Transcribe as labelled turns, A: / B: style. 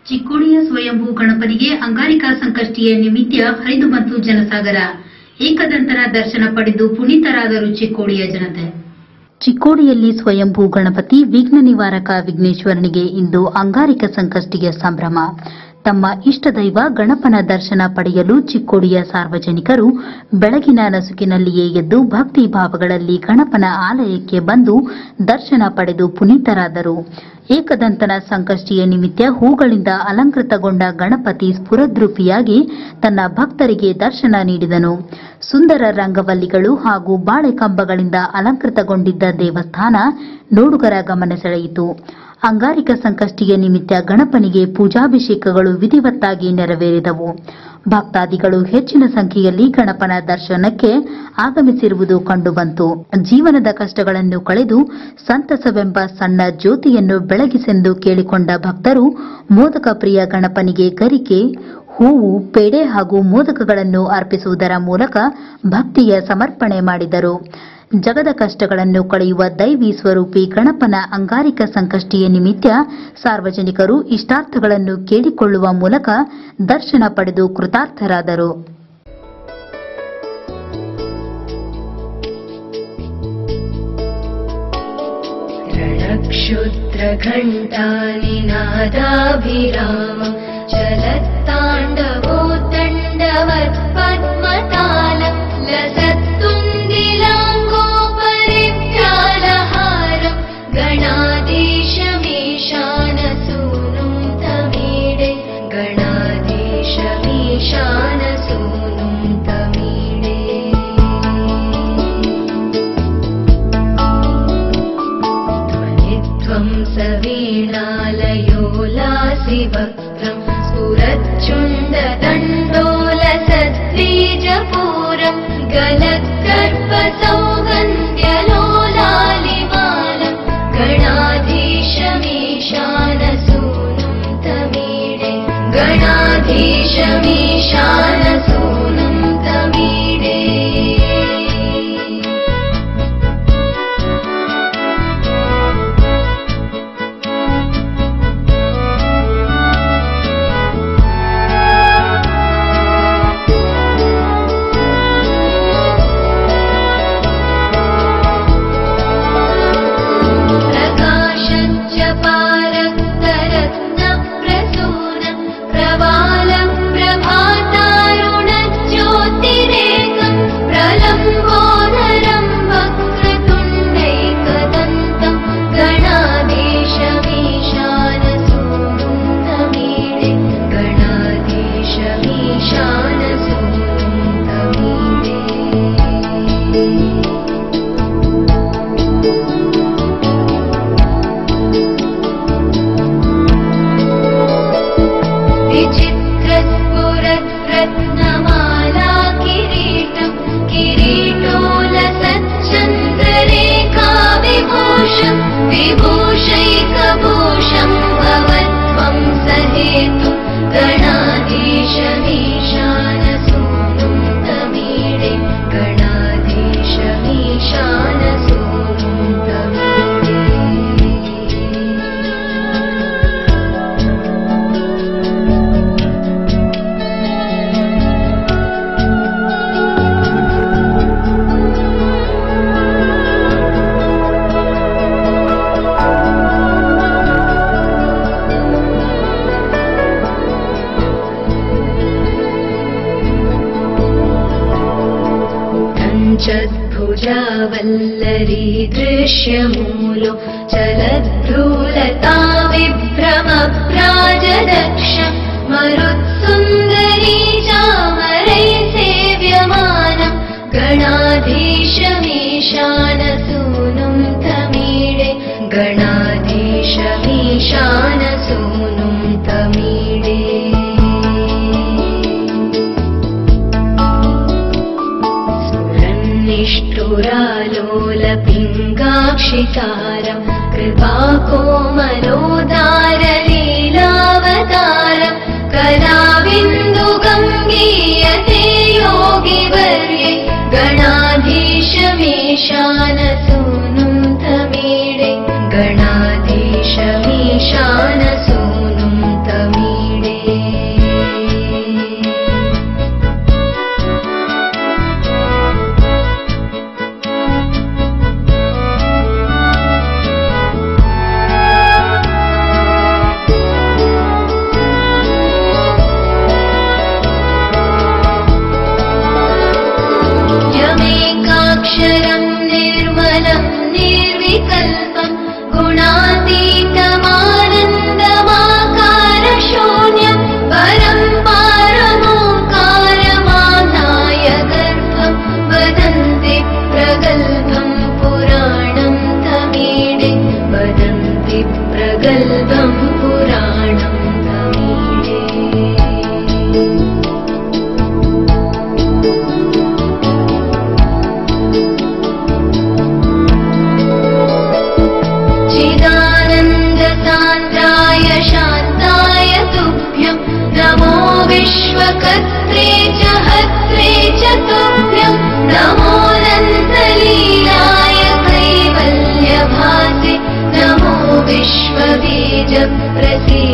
A: ಚಿಕ್ಕೋಡಿಯ ಸ್ವಯಂಭೂ ಗಣಪನಿಗೆ ಅಂಗಾರಿಕಾ ಸಂಕಷ್ಟಿಯ ನಿಮಿತ್ತ ಹರಿದು ಬಂತು ಜನಸಾಗರ. ಏಕದಂತನ ದರ್ಶನ ಪಡೆದು ಪುನೀತರಾದರು ಚಿಕ್ಕೋಡಿಯ ಜನತೆ. ಚಿಕ್ಕೋಡಿಯಲ್ಲಿ ಸ್ವಯಂಭೂ ಗಣಪತಿ ವಿಘ್ನ ನಿವಾರಕ ವಿಘ್ನೇಶ್ವರನಿಗೆ ಇಂದು ಅಂಗಾರಿಕ ಸಂಕಷ್ಟಿಯ ಸಂಭ್ರಮ. ತಮ್ಮ ಇಷ್ಟ ದೈವ ಗಣಪನ ದರ್ಶನ ಪಡೆಯಲು ಚಿಕ್ಕೋಡಿಯ ಸಾರ್ವಜನಿಕರು ಬೆಳಗಿನ ನಸುಕಿನಲ್ಲಿಯೇ ಎದ್ದು ಭಕ್ತಿ ಭಾವಗಳಲ್ಲಿ ಗಣಪನ ಆಲಯಕ್ಕೆ ಬಂದು ದರ್ಶನ ಪಡೆದು ಪುನೀತರಾದರು. ಏಕದಂತನ ಸಂಕಷ್ಟಿಯ ನಿಮಿತ್ತ ಹೂಗಳಿಂದ ಅಲಂಕೃತಗೊಂಡ ಗಣಪತಿ ಸ್ಫುರದ್ರೂಪಿಯಾಗಿ ತನ್ನ ಭಕ್ತರಿಗೆ ದರ್ಶನ ನೀಡಿದನು. ಸುಂದರ ರಂಗವಲ್ಲಿಗಳು ಹಾಗೂ ಬಾಳೆಕಂಬಗಳಿಂದ ಅಲಂಕೃತಗೊಂಡಿದ್ದ ದೇವಸ್ಥಾನ ನೋಡುಗರ ಗಮನ ಸೆಳೆಯಿತು. ಅಂಗಾರಿಕ ಸಂಕಷ್ಟಿಯ ನಿಮಿತ್ತ ಗಣಪನಿಗೆ ಪೂಜಾಭಿಷೇಕಗಳು ವಿಧಿವತ್ತಾಗಿ ನೆರವೇರಿದವು. ಭಕ್ತಾದಿಗಳು ಹೆಚ್ಚಿನ ಸಂಖ್ಯೆಯಲ್ಲಿ ಗಣಪನ ದರ್ಶನಕ್ಕೆ ಆಗಮಿಸಿರುವುದು ಕಂಡುಬಂತು. ಜೀವನದ ಕಷ್ಟಗಳನ್ನು ಕಳೆದು ಸಂತಸವೆಂಬ ಸಣ್ಣ ಜ್ಯೋತಿಯನ್ನು ಬೆಳಗಿಸೆಂದು ಕೇಳಿಕೊಂಡ ಭಕ್ತರು ಮೋದಕ ಪ್ರಿಯ ಗಣಪನಿಗೆ ಗರಿಕೆ, ಹೂವು, ಪೇಡೆ ಹಾಗೂ ಮೋದಕಗಳನ್ನು ಅರ್ಪಿಸುವುದರ ಮೂಲಕ ಭಕ್ತಿಯ ಸಮರ್ಪಣೆ ಮಾಡಿದರು. ಜಗದ ಕಷ್ಟಗಳನ್ನು ಕಳೆಯುವ ದೈವಿ ಸ್ವರೂಪಿ ಗಣಪನ ಅಂಗಾರಿಕ ಸಂಕಷ್ಟಿಯ ನಿಮಿತ್ತ ಸಾರ್ವಜನಿಕರು ಇಷ್ಟಾರ್ಥಗಳನ್ನು ಕೇಳಿಕೊಳ್ಳುವ ಮೂಲಕ ದರ್ಶನ ಪಡೆದು ಕೃತಾರ್ಥರಾದರು.
B: रणक्षुद्रघण्टानिनादाभिरामं चलत्ताण्डवोत्तण्डवत् पद्मतालं लसत्तुन्दिलाङ्गोपरिव्यालहारं गणाधीशमीशानसूनुं तमीडे गणाधीशमीशानसूनुं तमीडे ध्वनित्वं सवीणालयोलासि वक्त्रं स्फुरच्चुण्डदण्डोलसद्बीजपूरं गलत्कर्पसौगन्ध्यलोलालिमालं गणाधीशमीशानसूनुं तमीडे गणाधीशमीशानसूनुं तमीडे विभूषैकभूषं भवत्वं सहेतु गणाधीशमीशानसूनुं तमीडे गणाधीशमीशानसूनुं तमीडे चद्भुजावल्लरी दृश्यमूलो चलद्धूलता विभ्रमभ्राजदक्ष मरुत्सुन्दरी चामरै सेव्यमानं गणाधीशमीशानसूनुं तमीडे गणाधीशमीशानसूनुं तमीडे निष्ठुरालोलपिङ्गाक्षितारं कृपाकोमलोदारलीलावतारं कलाबिन्दुगङ्गीयते योगिवर्ये गणाधीशमीशानसूनुं तमीडे गणाधीशमीशानसूनुं तमीडे कर्त्रे च तुभ्यं नमोऽनन्तलीलाय कैवल्यभासे नमो विश्वबीज प्रसीद